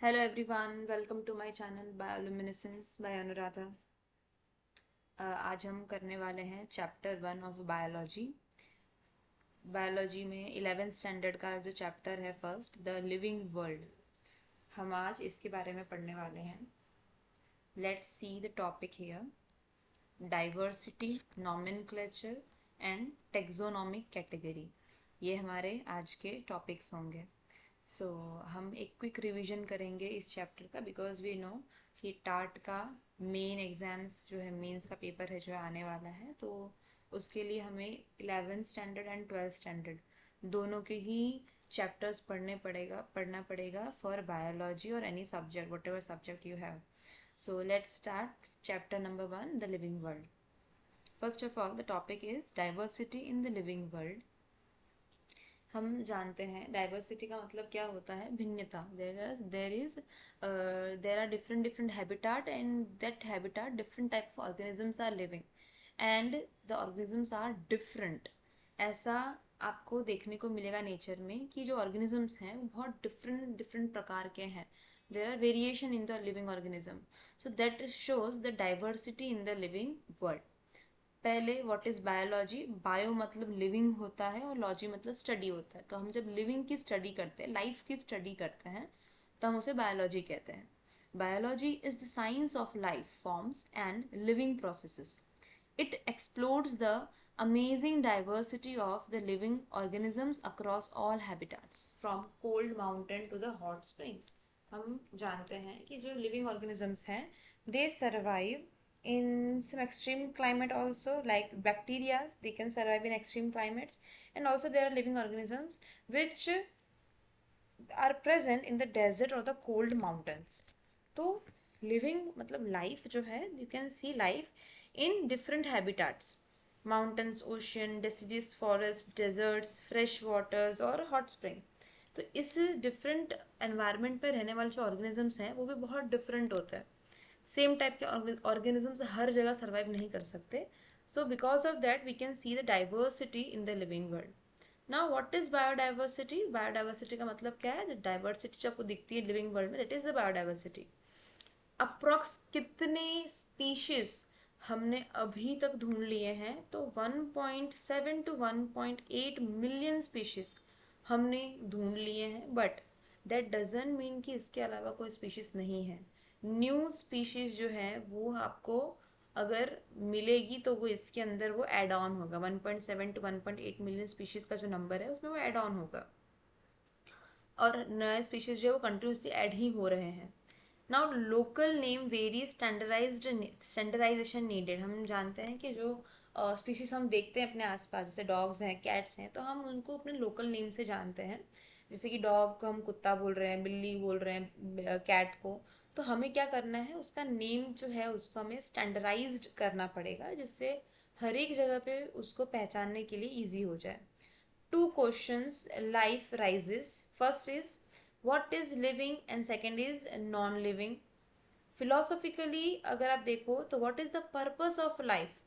Hello everyone, welcome to my channel Bioluminescence by Anuradha। आज हम करने वाले हैं चैप्टर 1 ऑफ बायोलॉजी। बायोलॉजी में 11th स्टैंडर्ड का जो चैप्टर है फर्स्ट, द लिविंग वर्ल्ड, हम आज इसके बारे में पढ़ने वाले हैं। Let's see the topic here. Diversity, nomenclature and taxonomic category, ये हमारे आज के टॉपिक्स होंगे। हम एक क्विक रिवीजन करेंगे इस चैप्टर का, बिकॉज वी नो कि टार्ट का मेन एग्जाम्स जो है, मेंस का पेपर है जो आने वाला है, तो उसके लिए हमें 11th standard and 12th standard दोनों के ही चैप्टर्स पढ़ना पड़ेगा फॉर बायोलॉजी और any subject, what ever subject you have. So let's start chapter number 1, the living world. First of all the topic is diversity in the living world. हम जानते हैं diversity का मतलब क्या होता है, भिन्नता। There are different different habitat, and that habitat different type of organisms are living, and the organisms are different. ऐसा आपको देखने को मिलेगा नेचर में कि जो ऑर्गेनिजम्स हैं वो बहुत डिफरेंट डिफरेंट प्रकार के हैं। There are variation in the living organism, so that shows the diversity in the living world. पहले व्हाट इज बायोलॉजी। बायो मतलब लिविंग होता है और लॉजी मतलब स्टडी होता है। तो हम जब लिविंग की स्टडी करते हैं, लाइफ की स्टडी करते हैं, तो हम उसे बायोलॉजी कहते हैं। Biology is the science of life forms and living processes. It explores the amazing diversity of the living organisms across all habitats from cold mountain to the hot spring। हम जानते हैं कि जो living organisms हैं, they survive in some extreme climate also, like bacteria, they can survive in extreme climates, and also there are living organisms which are present in the desert or the cold mountains। तो living मतलब life जो है, you can see life in different habitats, mountains, ocean, deciduous forest, deserts, fresh waters और hot spring। तो इस different environment पे रहने वाले जो ऑर्गेनिजम्स हैं वो भी बहुत डिफरेंट होते हैं। सेम टाइप के ऑर्गेनिजम्स हर जगह सर्वाइव नहीं कर सकते। So because of that we can see the diversity in the living world. Now what is biodiversity. Biodiversity का मतलब क्या है, डाइवर्सिटी जो आपको दिखती है लिविंग वर्ल्ड में, that is the biodiversity. Approx कितने स्पीशीज हमने अभी तक ढूंढ लिए हैं, तो 1.7 टू 1.8 मिलियन स्पीशीज हमने ढूंढ लिए हैं। बट दैट डजंट मीन कि इसके अलावा कोई स्पीशीज नहीं है। न्यू स्पीशीज जो है वो आपको अगर मिलेगी तो वो इसके अंदर वो एड ऑन होगा। 1.7 टू 1.8 मिलियन स्पीशीज का जो नंबर है उसमें वो एड ऑन होगा, और नए स्पीशीज जो है वो कंटिन्यूसली ऐड ही हो रहे हैं। Now local name very, standardisation needed. हम जानते हैं कि जो स्पीशीज हम देखते हैं अपने आसपास, जैसे डॉग्स हैं, कैट्स हैं, तो हम उनको अपने लोकल नेम से जानते हैं। जैसे कि डॉग को हम कुत्ता बोल रहे हैं, बिल्ली बोल रहे हैं, कैट को। तो हमें क्या करना है, उसका नेम जो है उसको हमें स्टैंडर्डाइज्ड करना पड़ेगा, जिससे हर एक जगह पे उसको पहचानने के लिए ईजी हो जाए। Two questions life rises. First is what is living and second is non-living. Philosophically अगर आप देखो तो what is the purpose of life,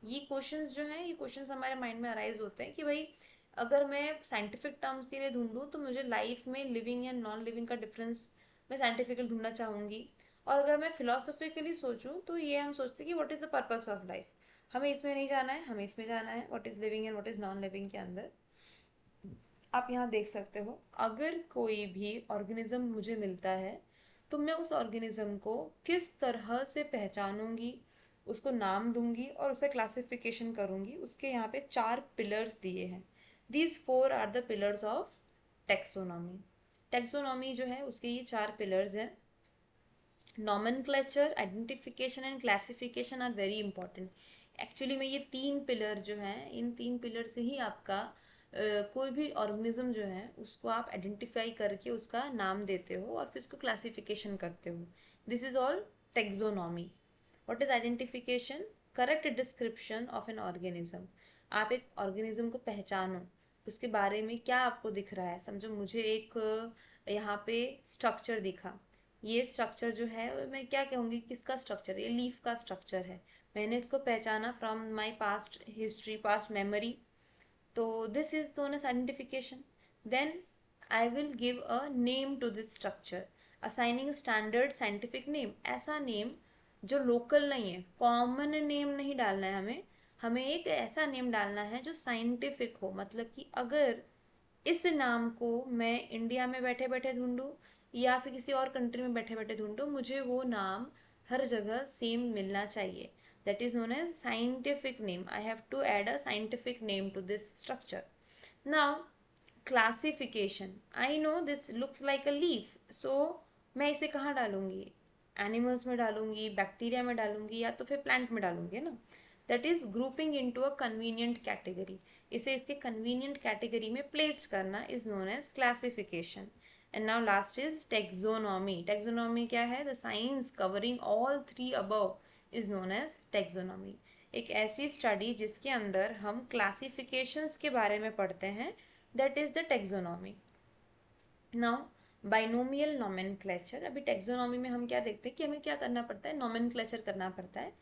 ये क्वेश्चंस जो हैं, ये क्वेश्चंस हमारे माइंड में अराइज होते हैं कि भाई अगर मैं साइंटिफिक टर्म्स के लिए ढूंढूं तो मुझे लाइफ में लिविंग या नॉन लिविंग का डिफरेंस मैं साइंटिफिकली ढूंढना चाहूँगी। और अगर मैं फिलोसफिकली सोचूं तो ये हम सोचते हैं कि what is the purpose of life. हमें इसमें नहीं जाना है, हमें इसमें जाना है, what is living and what is non living के अंदर। आप यहाँ देख सकते हो, अगर कोई भी ऑर्गेनिज्म मुझे मिलता है तो मैं उस ऑर्गेनिज्म को किस तरह से पहचानूंगी, उसको नाम दूंगी और उसे क्लासिफिकेशन करूंगी। उसके यहाँ पे 4 पिलर्स दिए हैं। These 4 are the pillars of taxonomy. Taxonomy जो है उसके ये 4 पिलर्स हैं। Nomenclature, identification and classification are very important. Actually में ये 3 पिलर जो हैं, इन 3 पिलर से ही आपका कोई भी ऑर्गेनिज्म जो है उसको आप आइडेंटिफाई करके उसका नाम देते हो और फिर उसको क्लासिफिकेशन करते हो। This is all taxonomy. What is identification, correct description of an organism. आप एक ऑर्गेनिज्म को पहचानो, उसके बारे में क्या आपको दिख रहा है। समझो मुझे एक यहाँ पे स्ट्रक्चर दिखा, ये स्ट्रक्चर जो है मैं क्या कहूँगी, किसका स्ट्रक्चर, ये लीफ का स्ट्रक्चर है। मैंने इसको पहचाना from my past history, past memory, तो this is known as identification. Then I will give a name to this structure. Assigning standard scientific name, ऐसा नेम जो लोकल नहीं है, कॉमन नेम नहीं डालना है हमें, हमें एक ऐसा नेम डालना है जो साइंटिफिक हो। मतलब कि अगर इस नाम को मैं इंडिया में बैठे बैठे ढूंढूं या फिर किसी और कंट्री में बैठे बैठे ढूंढूं, मुझे वो नाम हर जगह सेम मिलना चाहिए। That is known as scientific name. I have to add a scientific name to this structure. Now classification, I know this looks like a leaf, so मैं इसे कहाँ डालूंगी? एनिमल्स में डालूंगी, बैक्टीरिया में डालूंगी, या तो फिर प्लांट में डालूंगी, है ना। That is grouping into a convenient category. इसे इसके कन्वीनियंट कैटेगरी में प्लेस करना is known as classification. And now last is taxonomy. Taxonomy क्या है? The science covering all three above is known as taxonomy. एक ऐसी स्टडी जिसके अंदर हम क्लासिफिकेशंस के बारे में पढ़ते हैं, that is the taxonomy. Now binomial nomenclature. अभी टेक्सोनॉमी में हम क्या देखते हैं कि हमें क्या करना पड़ता है? नोमेनक्लेचर करना पड़ता है।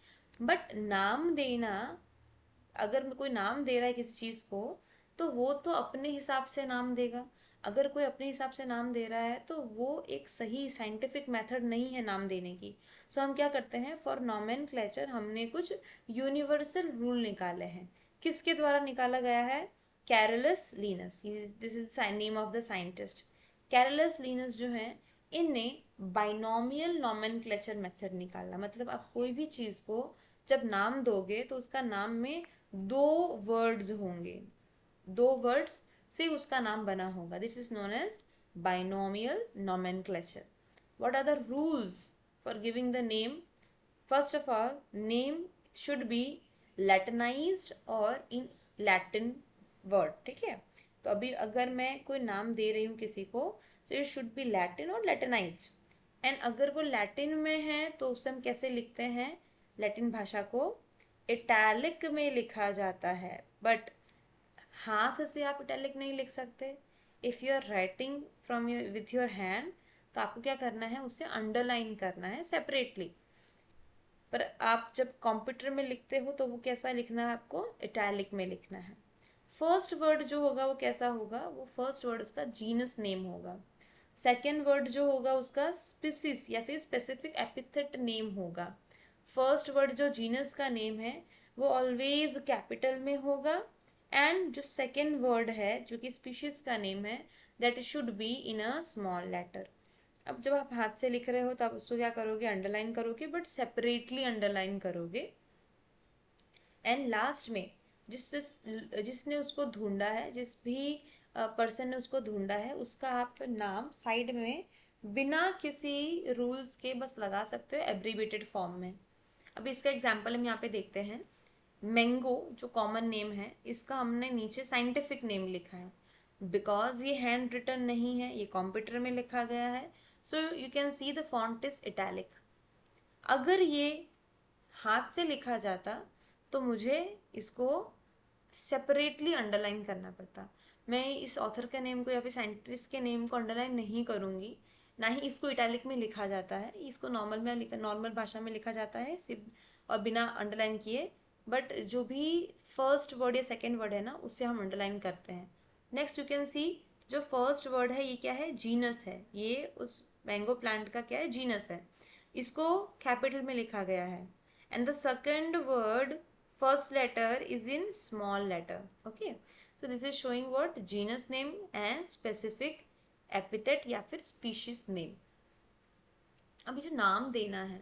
बट नाम देना, अगर कोई नाम दे रहा है किसी चीज़ को, तो वो तो अपने हिसाब से नाम देगा। अगर कोई अपने हिसाब से नाम दे रहा है तो वो एक सही साइंटिफिक मेथड नहीं है नाम देने की। सो हम क्या करते हैं, फॉर नोमेनक्लेचर हमने कुछ यूनिवर्सल रूल निकाले हैं। किसके द्वारा निकाला गया है? Carlos Lions, this is name of the scientist. Carlos Lions जो है, इनने बाइनोमियल नोमेनक्लेचर मेथड निकाला। मतलब आप कोई भी चीज़ को जब नाम दोगे तो उसका नाम में दो वर्ड्स होंगे, दो वर्ड्स से उसका नाम बना होगा। This is known as binomial nomenclature. What are the rules for giving the name? First of all, name should be latinized और इन लैटिन वर्ड, ठीक है। तो अभी अगर मैं कोई नाम दे रही हूँ किसी को, तो इट शुड बी लैटिन और लैटिनाइज्ड। एंड अगर वो लैटिन में है तो उसे हम कैसे लिखते हैं? लैटिन भाषा को इटैलिक में लिखा जाता है। बट हाथ से आप इटैलिक नहीं लिख सकते। If you are writing from your with your hand, तो आपको क्या करना है? उसे अंडरलाइन करना है सेपरेटली। पर आप जब कंप्यूटर में लिखते हो तो वो कैसा लिखना है? आपको इटैलिक में लिखना है। फर्स्ट वर्ड जो होगा वो कैसा होगा? वो फर्स्ट वर्ड उसका जीनस नेम होगा। सेकेंड वर्ड जो होगा उसका स्पीसीज या फिर स्पेसिफिक एपिथेट नेम होगा। फर्स्ट वर्ड जो जीनस का नेम है वो ऑलवेज कैपिटल में होगा। एंड जो सेकेंड वर्ड है जो कि स्पीशीज का नेम है, that should be in a small letter. अब जब आप हाथ से लिख रहे हो तो आप उसको क्या करोगे? अंडरलाइन करोगे, बट सेपरेटली अंडरलाइन करोगे। एंड लास्ट में जिसने उसको ढूंढा है, जिस भी पर्सन ने उसको ढूंढा है, उसका आप नाम साइड में बिना किसी रूल्स के बस लगा सकते हो एब्रीवेटेड फॉर्म में। अब इसका एग्जांपल हम यहाँ पे देखते हैं। मैंगो जो कॉमन नेम है, इसका हमने नीचे साइंटिफिक नेम लिखा है। बिकॉज ये हैंड रिटन नहीं है, ये कंप्यूटर में लिखा गया है, so you can see the font is italic. अगर ये हाथ से लिखा जाता तो मुझे इसको सेपरेटली अंडरलाइन करना पड़ता। मैं इस ऑथर के नेम को या फिर साइंटिस्ट के नेम को अंडरलाइन नहीं करूँगी। ना ही इसको इटैलिक में लिखा जाता है, इसको नॉर्मल भाषा में लिखा जाता है सिर्फ और बिना अंडरलाइन किए। बट जो भी फर्स्ट वर्ड या सेकेंड वर्ड है ना, उससे हम अंडरलाइन करते हैं। नेक्स्ट यू कैन सी, जो फर्स्ट वर्ड है ये क्या है? जीनस है। ये उस मैंगो प्लांट का क्या है? जीनस है। इसको कैपिटल में लिखा गया है। And the second word first letter is in small letter. Okay, so this is showing what? Genus name and specific epithet या फिर species name. अभी जो नाम देना है,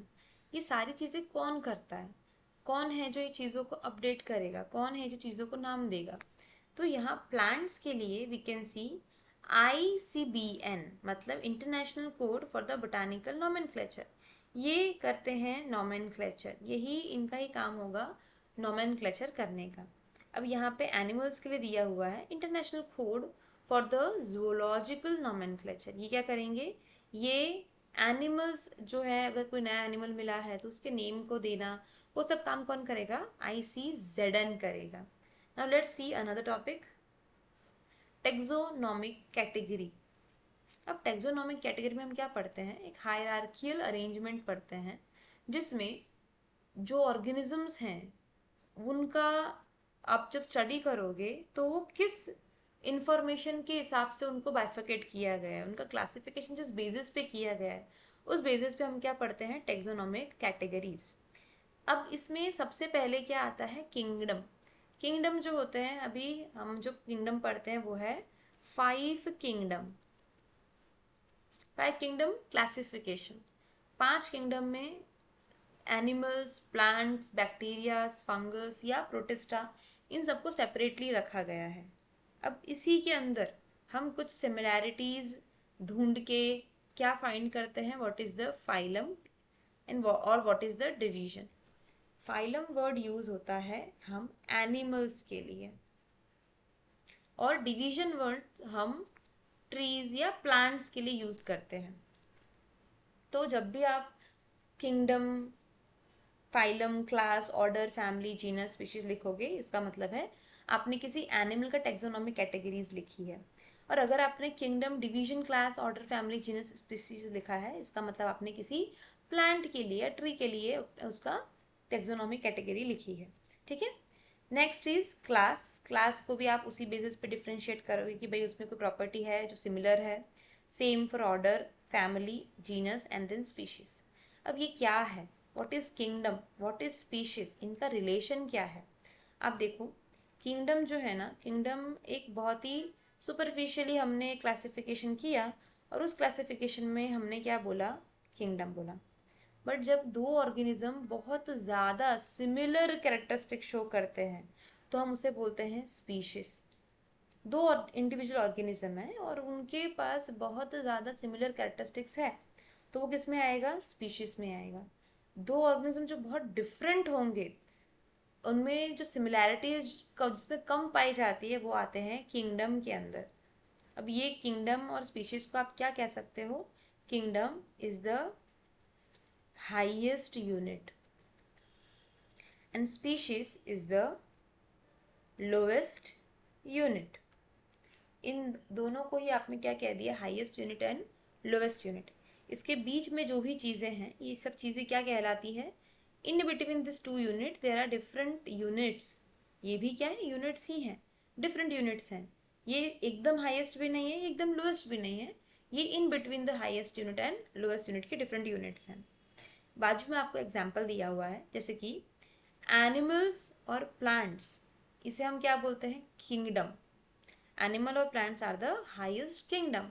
ये सारी चीज़ें कौन करता है? कौन है जो ये चीज़ों को अपडेट करेगा? कौन है जो चीज़ों को नाम देगा? तो यहाँ प्लांट्स के लिए वी कैन सी ICBN, मतलब international code for the botanical nomenclature. ये करते हैं नोमेनक्लेचर, यही इनका ही काम होगा नोमेनक्लेचर करने का। अब यहाँ पे एनिमल्स के लिए दिया हुआ है international code for the zoological nomenclature. ये क्या करेंगे? ये एनिमल्स जो है, अगर कोई नया एनिमल मिला है तो उसके नेम को देना, वो सब काम कौन करेगा? ICZN करेगा। Now let's see another topic, taxonomic category. अब टेक्सोनॉमिक कैटेगरी में हम क्या पढ़ते हैं? एक हायरार्कियल अरेंजमेंट पढ़ते हैं, जिसमें जो ऑर्गेनिजम्स हैं उनका आप जब स्टडी करोगे तो वो किस इंफॉर्मेशन के हिसाब से उनको बाइफरकेट किया गया है, उनका क्लासिफिकेशन जिस बेसिस पे किया गया है उस बेसिस पे हम क्या पढ़ते हैं, टेक्सोनोमिक कैटेगरीज। अब इसमें सबसे पहले क्या आता है, किंगडम। किंगडम जो होते हैं, अभी हम जो किंगडम पढ़ते हैं वो है 5 किंगडम। 5 kingdom classification. 5 किंगडम में एनिमल्स, प्लांट्स, बैक्टीरियाज, फंगस या प्रोटिस्टा, इन सबको सेपरेटली रखा गया है। अब इसी के अंदर हम कुछ सिमिलैरिटीज ढूंढ के क्या फाइंड करते हैं, what is the phylum and और what is the division. Phylum word use होता है हम एनिमल्स के लिए, और डिवीजन वर्ड हम ट्रीज या प्लांट्स के लिए यूज करते हैं। तो जब भी आप kingdom, phylum, class, order, family, genus, species लिखोगे, इसका मतलब है आपने किसी एनिमल का टेक्सोनॉमिक कैटेगरीज लिखी है। और अगर आपने kingdom, division, class, order, family, genus, species लिखा है, इसका मतलब आपने किसी प्लांट के लिए, ट्री के लिए उसका टेक्सोनॉमिक कैटेगरी लिखी है। ठीक है। Next is class. क्लास को भी आप उसी बेसिस पे डिफ्रेंशिएट करोगे कि भाई उसमें कोई प्रॉपर्टी है जो सिमिलर है। Same for order, family, genus and then species. अब ये क्या है, what is kingdom, what is species, इनका रिलेशन क्या है। आप देखो, किंगडम जो है ना, किंगडम एक बहुत ही सुपरफिशियली हमने क्लासिफिकेशन किया और उस क्लासिफिकेशन में हमने क्या बोला, किंगडम बोला। बट जब दो ऑर्गेनिज्म बहुत ज़्यादा सिमिलर कैरेक्टरिस्टिक शो करते हैं तो हम उसे बोलते हैं स्पीशीज। दो इंडिविजुअल ऑर्गेनिज्म है और उनके पास बहुत ज़्यादा सिमिलर कैरेक्टरिस्टिक्स है तो वो किस में आएगा, स्पीशीज में आएगा। दो ऑर्गेनिज्म जो बहुत डिफरेंट होंगे उनमें जो सिमिलैरिटीज जिसमें कम पाई जाती है वो आते हैं किंगडम के अंदर। अब ये किंगडम और स्पीशीज को आप क्या कह सकते हो, kingdom is the highest unit and species is the lowest unit। इन दोनों को ही आपने क्या कह दिया, highest unit and lowest unit. इसके बीच में जो भी चीज़ें हैं ये सब चीज़ें क्या कहलाती है, in between this two unit there are different units. ये भी क्या है, यूनिट्स ही हैं, डिफरेंट यूनिट्स हैं। ये एकदम हाईएस्ट भी नहीं है, एकदम लोवेस्ट भी नहीं है, ये in between the highest unit and lowest unit के डिफरेंट यूनिट्स हैं। बाजू में आपको एग्जाम्पल दिया हुआ है, जैसे कि एनिमल्स और प्लांट्स, इसे हम क्या बोलते हैं, किंगडम। एनिमल और plants are the highest kingdom.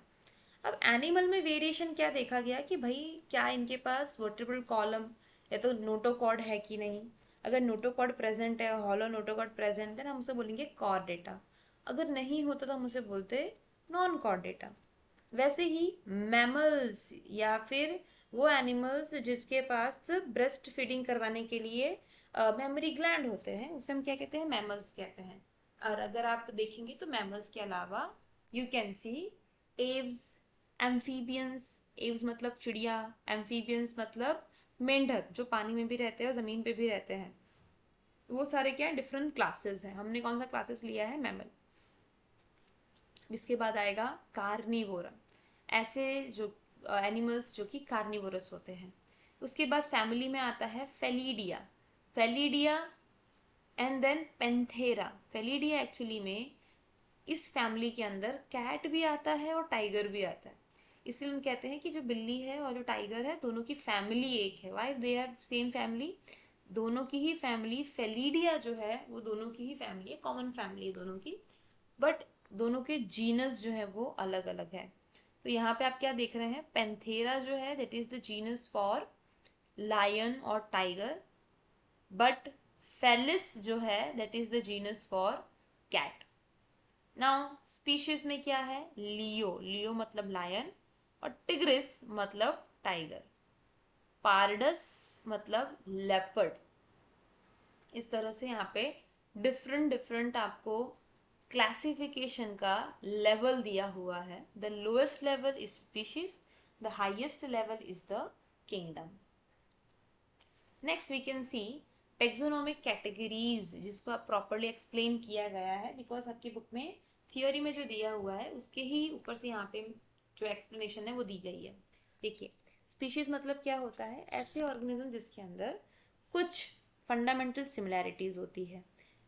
अब एनिमल में वेरिएशन क्या देखा गया कि भाई क्या इनके पास वर्टेब्रल कॉलम या तो नोटोकॉर्ड है कि नहीं। अगर नोटोकॉर्ड प्रेजेंट है, हॉलो नोटोकॉर्ड प्रेजेंट, देन हम उसे बोलेंगे कॉर्डेटा। अगर नहीं होता तो हम उसे बोलते नॉन कॉर्डेटा। वैसे ही मैमल्स या फिर वो एनिमल्स जिसके पास ब्रेस्ट फीडिंग करवाने के लिए मेमोरी ग्लैंड होते हैं उसे हम क्या कहते हैं, मैमल्स कहते हैं। और अगर आप देखेंगे तो मैमल्स के अलावा you can see Aves, amphibians. Aves मतलब चिड़िया, एम्फीबियंस मतलब मेंढक जो पानी में भी रहते हैं और ज़मीन पे भी रहते हैं। वो सारे क्या है, डिफरेंट क्लासेस हैं। हमने कौन सा क्लासेस लिया है, मैमल। इसके बाद आएगा कार्निवोरा, ऐसे जो एनिमल्स जो कि कार्निवोरस होते हैं। उसके बाद फैमिली में आता है फेलिडिया। फेलिडिया एंड देन पेंथेरा। फेलिडिया एक्चुअली में इस फैमिली के अंदर कैट भी आता है और टाइगर भी आता है। इसलिए हम कहते हैं कि जो बिल्ली है और जो टाइगर है दोनों की फैमिली एक है। Why they have same family, दोनों की ही फैमिली। फेलिडिया जो है वो दोनों की ही फैमिली है, कॉमन फैमिली है दोनों की, बट दोनों के जीनस जो है वो अलग अलग है। तो यहाँ पे आप क्या देख रहे हैं, पेंथेरा जो है that is the genus for lion और टाइगर, बट फेलिस जो है that is the genus for cat. Now species में क्या है, लियो। लियो मतलब लायन और टिग्रिस मतलब टाइगर। पारडस मतलब लेपर्ड। इस तरह से यहाँ पे डिफरेंट डिफरेंट आपको क्लासिफिकेशन का लेवल दिया हुआ है। The lowest level is species, the highest level is the kingdom. Next we can see taxonomic categories, जिसको आप प्रॉपरली एक्सप्लेन किया गया है बिकॉज आपकी बुक में थियोरी में जो दिया हुआ है उसके ही ऊपर से यहाँ पे जो एक्सप्लेनेशन है वो दी गई है। देखिए, स्पीशीज मतलब क्या होता है, ऐसे ऑर्गेनिज्म जिसके अंदर कुछ फंडामेंटल सिमिलैरिटीज होती है।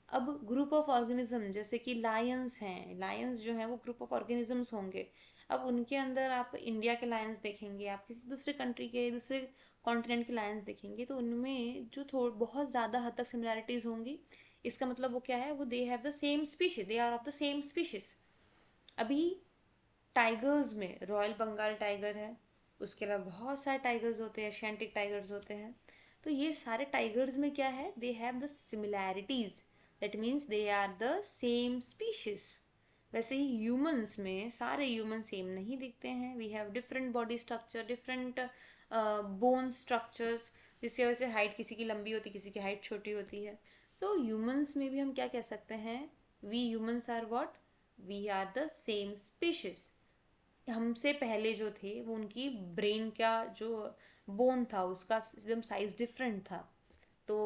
अब ग्रुप ऑफ ऑर्गेनिज्म जैसे कि लायंस हैं, लायंस जो हैं वो ग्रुप ऑफ ऑर्गेनिजम्स होंगे। अब उनके अंदर आप इंडिया के लायंस देखेंगे, आप किसी दूसरे कंट्री के दूसरे कॉन्टिनेंट के लायंस देखेंगे, तो उनमें जो थोड़ा बहुत ज़्यादा हद तक सिमिलैरिटीज़ होंगी। इसका मतलब वो क्या है, वो they have the same species, they are of the same species. अभी टाइगर्स में रॉयल बंगाल टाइगर है, उसके अलावा बहुत सारे टाइगर्स होते हैं, एशियाटिक टाइगर्स होते हैं। तो ये सारे टाइगर्स में क्या है, they have the similarities, that means they are the same species. वैसे ही ह्यूमंस में सारे ह्यूमन सेम नहीं दिखते हैं, we have different body structure, different bone structures, जिसकी वजह से हाइट किसी की लंबी होती है, किसी की हाइट छोटी होती है। सो ह्यूमंस में भी हम क्या कह सकते हैं, we humans are what, we are the same species. हमसे पहले जो थे वो उनकी ब्रेन का जो बोन था उसका एकदम साइज डिफरेंट था। तो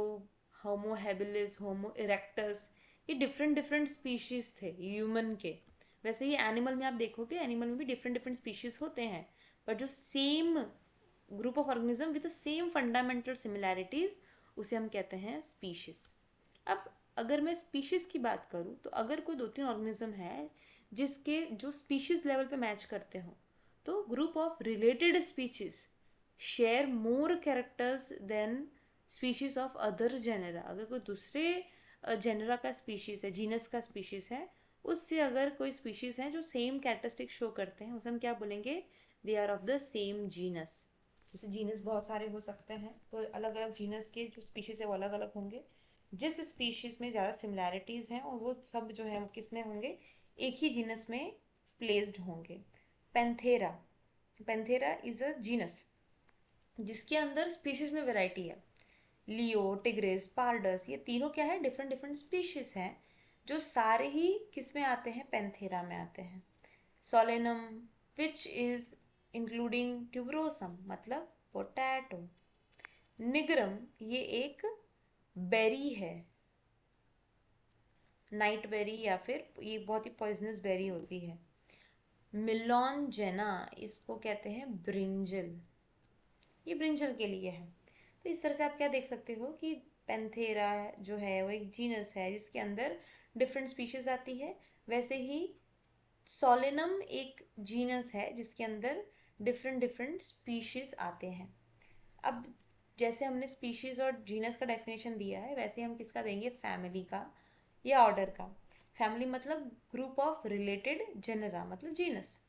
होमो हैबिलिस, होमो इरेक्टस, ये डिफरेंट डिफरेंट स्पीशीज थे ह्यूमन के। वैसे ही एनिमल में आप देखोगे, एनिमल में भी डिफरेंट डिफरेंट स्पीशीज होते हैं, पर जो same group of organism with the same fundamental similarities, उसे हम कहते हैं स्पीशीज। अब अगर मैं स्पीशीज की बात करूँ, तो अगर कोई दो तीन ऑर्गेनिज्म है जिसके जो स्पीशीज लेवल पे मैच करते हो, तो group of related species share more characters than species of other genera. अगर कोई दूसरे जेनरा का स्पीशीज है, जीनस का स्पीशीज है, उससे अगर कोई स्पीशीज है जो सेम कैरेक्टरिस्टिक शो करते हैं, उसे हम क्या बोलेंगे, they are of the same genus. जैसे जीनस बहुत सारे हो सकते हैं, तो अलग अलग जीनस के जो स्पीशीज है वो अलग अलग होंगे। जिस स्पीशीज में ज़्यादा सिमिलैरिटीज़ हैं और वो सब जो है किस में होंगे, एक ही जीनस में प्लेस्ड होंगे। Panthera, Panthera is a genus जिसके अंदर स्पीशीज में वैरायटी है। लियो, टिग्रिस, पारडस, ये तीनों क्या है, डिफरेंट डिफरेंट स्पीशीज हैं, जो सारे ही किस में आते हैं, पेंथेरा में आते हैं। Solanum, which is including tuberosum, मतलब पोटैटो। निग्रम, ये एक बेरी है, नाइट बेरी, या फिर ये बहुत ही पॉइजनस बेरी होती है। मिलोनजेना, इसको कहते हैं ब्रिंजल, ये ब्रिंजल के लिए है। तो इस तरह से आप क्या देख सकते हो कि पेंथेरा जो है वो एक जीनस है जिसके अंदर डिफरेंट स्पीशीज आती है। वैसे ही सोलेनम एक जीनस है जिसके अंदर डिफरेंट डिफरेंट स्पीशीज आते हैं। अब जैसे हमने स्पीशीज और जीनस का डेफिनेशन दिया है, वैसे हम किसका देंगे, फैमिली का या ऑर्डर का। फैमिली मतलब ग्रुप ऑफ रिलेटेड जेनरा, मतलब genus.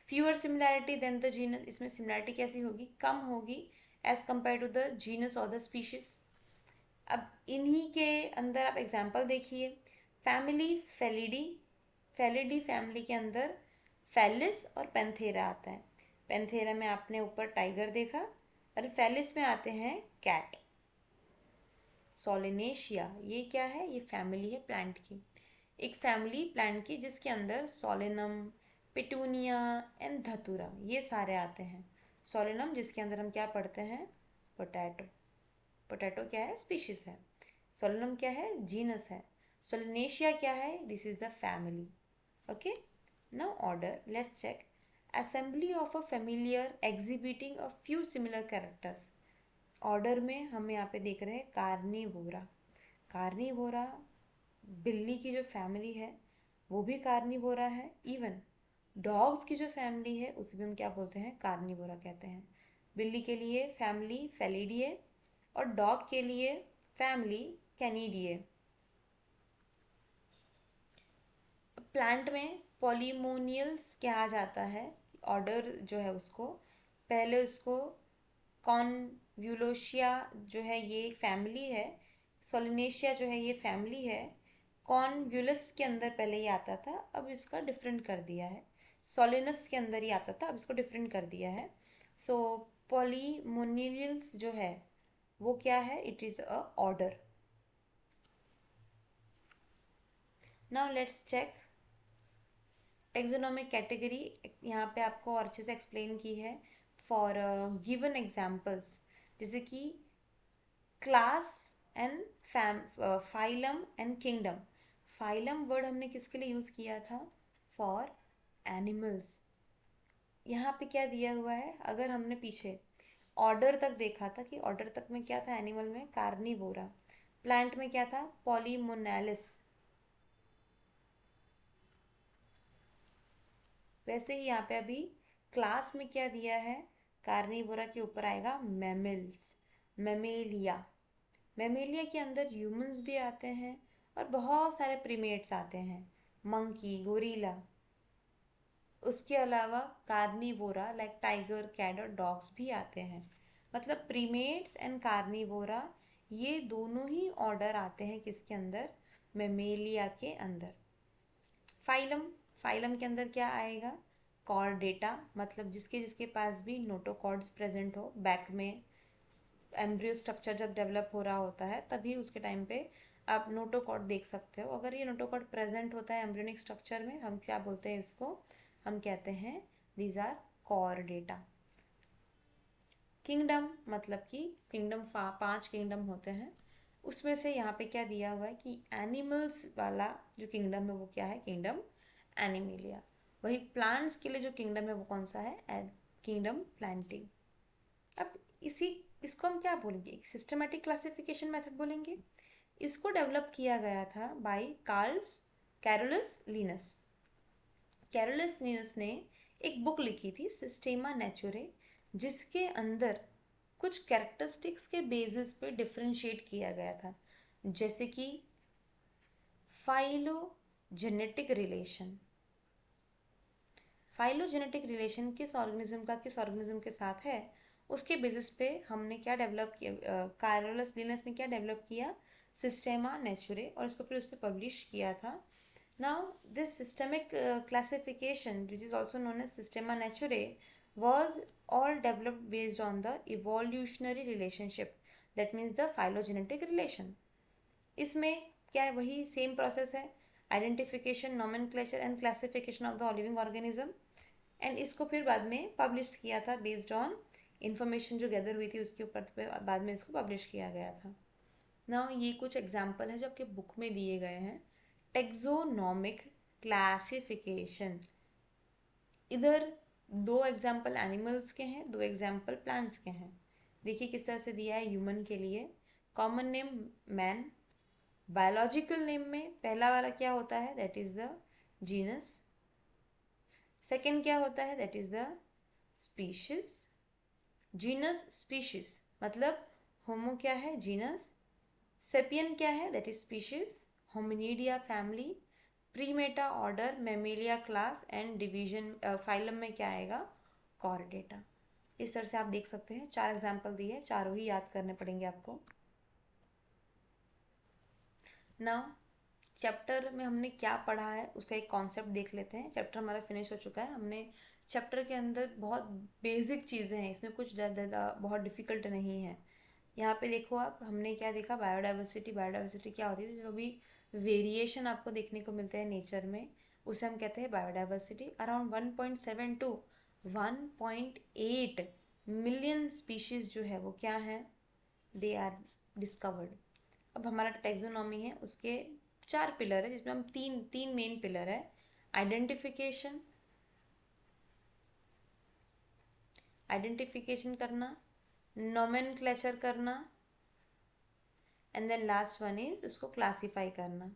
Fewer similarity than the genus, इसमें सिमिलैरिटी कैसी होगी, कम होगी as compare to the genus और द स्पीशीज। अब इन्हीं के अंदर आप एग्जाम्पल देखिए, फैमिली फेलिडी, फेलिडी फैमिली के अंदर फेलिस और पेंथेरा आता है। पेंथेरा में आपने ऊपर टाइगर देखा, और फेलिस में आते हैं कैट। सोलिनेशिया, ये क्या है, ये फैमिली है प्लांट की, एक फैमिली प्लांट की जिसके अंदर सोलेनम, पिटूनिया एंड धतूरा, ये सारे आते हैं। सोलेनम जिसके अंदर हम क्या पढ़ते हैं, पोटैटो, पोटैटो क्या है, स्पीशीज है। सोलेनम क्या है, जीनस है। सोलिनेशिया क्या है, this is the family. Okay, now order, let's check. Assembly of a familiar exhibiting a few similar characters. Order में हम यहाँ पे देख रहे हैं कार्निवोरा। कार्निवोरा, बिल्ली की जो फैमिली है वो भी कार्निवोरा है। इवन डॉग्स की जो फैमिली है उसे भी हम क्या बोलते हैं, कार्निवोरा कहते हैं। बिल्ली के लिए फैमिली फेलिडिए और डॉग के लिए फैमिली कैनिडिए। प्लांट में पॉलीमोनियल्स कहा जाता है, ऑर्डर जो है उसको। पहले उसको कॉन्व्यूलोशिया जो है ये एक फैमिली है, सोलिनेशिया जो है ये फैमिली है। कॉन्व्यूलस के अंदर पहले ये आता था, अब इसका डिफरेंट कर दिया है। सोलिनस के अंदर ही आता था, अब इसको डिफरेंट कर दिया है। सो पॉलीमोनियल्स जो है वो क्या है, it is a order. Now let's check taxonomic category. यहाँ पे आपको और अच्छे से एक्सप्लेन की है फॉर गिवन एग्जाम्पल्स, जैसे कि class and fam, phylum and kingdom. Phylum word हमने किसके लिए यूज़ किया था, फॉर एनिमल्स। यहाँ पे क्या दिया हुआ है, अगर हमने पीछे ऑर्डर तक देखा था कि ऑर्डर तक में क्या था, एनिमल में कार्निवोरा, प्लांट में क्या था, पॉलीमोनालिस। वैसे ही यहाँ पे अभी क्लास में क्या दिया है, कार्निवोरा के ऊपर आएगा मैमल्स, मैमेलिया। मैमेलिया के अंदर ह्यूमंस भी आते हैं और बहुत सारे प्रीमेट्स आते हैं, मंकी, गोरिल्ला। उसके अलावा कार्निवोरा लाइक टाइगर, कैट और डॉग्स भी आते हैं। मतलब प्रीमेट्स एंड कार्निवोरा ये दोनों ही ऑर्डर आते हैं किसके अंदर, मैमेलिया के अंदर। फाइलम, फाइलम के अंदर क्या आएगा, कॉर्डेटा, मतलब जिसके जिसके पास भी नोटोकॉर्ड्स प्रेजेंट हो। बैक में एम्ब्रियो स्ट्रक्चर जब डेवलप हो रहा होता है तभी उसके टाइम पे आप नोटोकॉर्ड देख सकते हो। अगर ये नोटोकॉर्ड प्रेजेंट होता है एम्ब्रियोनिक स्ट्रक्चर में, हम क्या बोलते हैं इसको, हम कहते हैं दीज आर कॉर्डेटा। किंगडम, मतलब कि किंगडम 5 किंगडम होते हैं, उसमें से यहाँ पे क्या दिया हुआ है कि एनिमल्स वाला जो किंगडम है वो क्या है, किंगडम एनिमेलिया। वही प्लांट्स के लिए जो किंगडम है वो कौन सा है, किंगडम प्लांटिंग। अब इसी इसको हम क्या बोलेंगे, एक सिस्टमेटिक क्लासिफिकेशन मेथड बोलेंगे। इसको डेवलप किया गया था by Carolus Linnaeus. Carolus Linnaeus ने एक बुक लिखी थी सिस्टेमा नेचुरे, जिसके अंदर कुछ कैरेक्टरिस्टिक्स के बेसिस पे डिफरेंशिएट किया गया था, जैसे कि फाइलोजेनेटिक रिलेशन। फाइलोजेनेटिक रिलेशन किस ऑर्गेनिज्म का किस ऑर्गेनिज्म के साथ है, उसके बेसिस पे हमने क्या डेवलप किया, कैरोलस लिनस ने क्या डेवलप किया, सिस्टेमा नेचुरे, और इसको फिर उसने पब्लिश किया था। Now, this systemic classification, which is also known as Systema Naturae, was all developed based on the evolutionary relationship. That means the phylogenetic relation. इसमें क्या है, वही सेम प्रोसेस है, identification, nomenclature and classification of the living organism. And इसको फिर बाद में publish किया था बेस्ड ऑन इंफॉर्मेशन जो गैदर हुई थी उसके ऊपर बाद में इसको पब्लिश किया गया था। ना ये कुछ एग्जाम्पल हैं जो आपके बुक में दिए गए हैं। टेक्सोनोमिक क्लासिफिकेशन, इधर 2 एग्जाम्पल एनिमल्स के हैं, 2 एग्जाम्पल प्लांट्स के हैं। देखिए किस तरह से दिया है ह्यूमन के लिए, common name man. Biological name में पहला वाला क्या होता है, that is the genus. Second क्या होता है, that is the species. Genus species मतलब होमो क्या है, जीनस। सेपियन क्या है, that is species. Hominidae family. Primata order, Mammalia class, and division phylum में क्या आएगा, कॉर्डेटा। इस तरह से आप देख सकते हैं 4 एग्जाम्पल दिए हैं, चारों ही याद करने पड़ेंगे आपको। नाउ चैप्टर में हमने क्या पढ़ा है उसका एक कॉन्सेप्ट देख लेते हैं। चैप्टर हमारा फिनिश हो चुका है। हमने चैप्टर के अंदर बहुत बेसिक चीज़ें हैं, इसमें कुछ ज़्यादा बहुत डिफिकल्ट नहीं है। यहाँ पे देखो आप, हमने क्या देखा, बायोडाइवर्सिटी। बायोडाइवर्सिटी क्या होती है, जो भी वेरिएशन आपको देखने को मिलते हैं नेचर में उसे हम कहते हैं biodiversity. Around 1.7 to 1.8 million species जो है वो क्या है, दे आर डिस्कवर्ड। अब हमारा टेक्सोनॉमी है, उसके 4 पिलर है, जिसमें हम तीन मेन पिलर है, आइडेंटिफिकेशन, आइडेंटिफिकेशन करना, नोमेनक्लेचर करना, and then last one is उसको क्लासीफाई करना।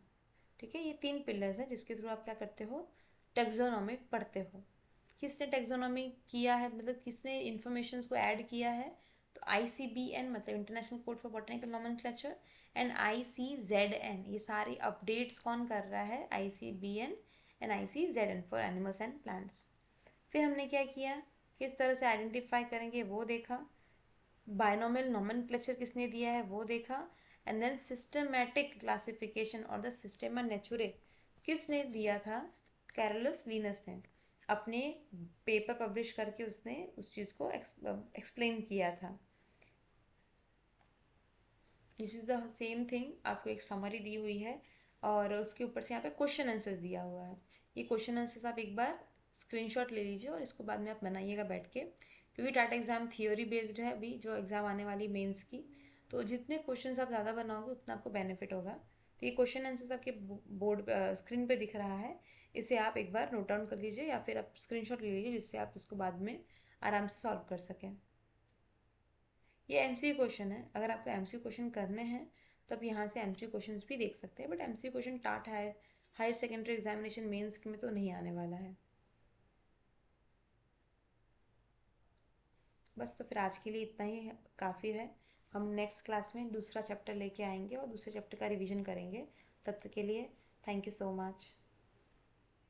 ठीक है, ये 3 पिलर्स हैं जिसके थ्रू आप क्या करते हो, टेक्सोनॉमी पढ़ते हो। किसने टेक्सोनॉमी किया है, मतलब किसने इन्फॉर्मेशन को ऐड किया है, तो ICBN मतलब international code for botanical nomenclature, and ICZN, ये सारी अपडेट्स कौन कर रहा है, ICBN and ICZN for animals and plants. फिर हमने क्या किया, किस तरह से आइडेंटिफाई करेंगे वो देखा, बायनोमियल नॉमेनक्लेचर किसने दिया है वो देखा, एंड देन सिस्टमैटिक क्लासिफिकेशन और द सिस्टेमा नेचुरे किसने दिया था, कैरोलस लिनस ने अपने पेपर पब्लिश करके उसने उस चीज़ को एक्सप्लेन किया था। This is the same thing, आपको एक समरी दी हुई है और उसके ऊपर से यहाँ पे क्वेश्चन आंसर्स दिया हुआ है। ये क्वेश्चन आंसर्स आप एक बार स्क्रीनशॉट ले लीजिए और इसको बाद में आप बनाइएगा बैठ के, क्योंकि टाटा एग्ज़ाम थियोरी बेस्ड है अभी जो एग्ज़ाम आने वाली मेंस की, तो जितने क्वेश्चंस आप ज़्यादा बनाओगे उतना आपको बेनिफिट होगा। तो ये क्वेश्चन आंसर्स आपके बोर्ड स्क्रीन पे दिख रहा है, इसे आप एक बार नोट डाउन कर लीजिए या फिर आप स्क्रीनशॉट ले लीजिए जिससे आप इसको बाद में आराम से सॉल्व कर सकें। ये MCQ क्वेश्चन है, अगर आपको MCQ क्वेश्चन करने हैं तो आप यहाँ से एमसीक्यू क्वेश्चंस भी देख सकते हैं, बट एमसीक्यू क्वेश्चन टाट हायर सेकेंडरी एग्जामिनेशन मेंस में तो नहीं आने वाला है। बस, तो फिर आज के लिए इतना ही काफ़ी है। हम नेक्स्ट क्लास में दूसरा चैप्टर लेके आएंगे और दूसरे चैप्टर का रिवीजन करेंगे। तब तक के लिए थैंक यू सो मच।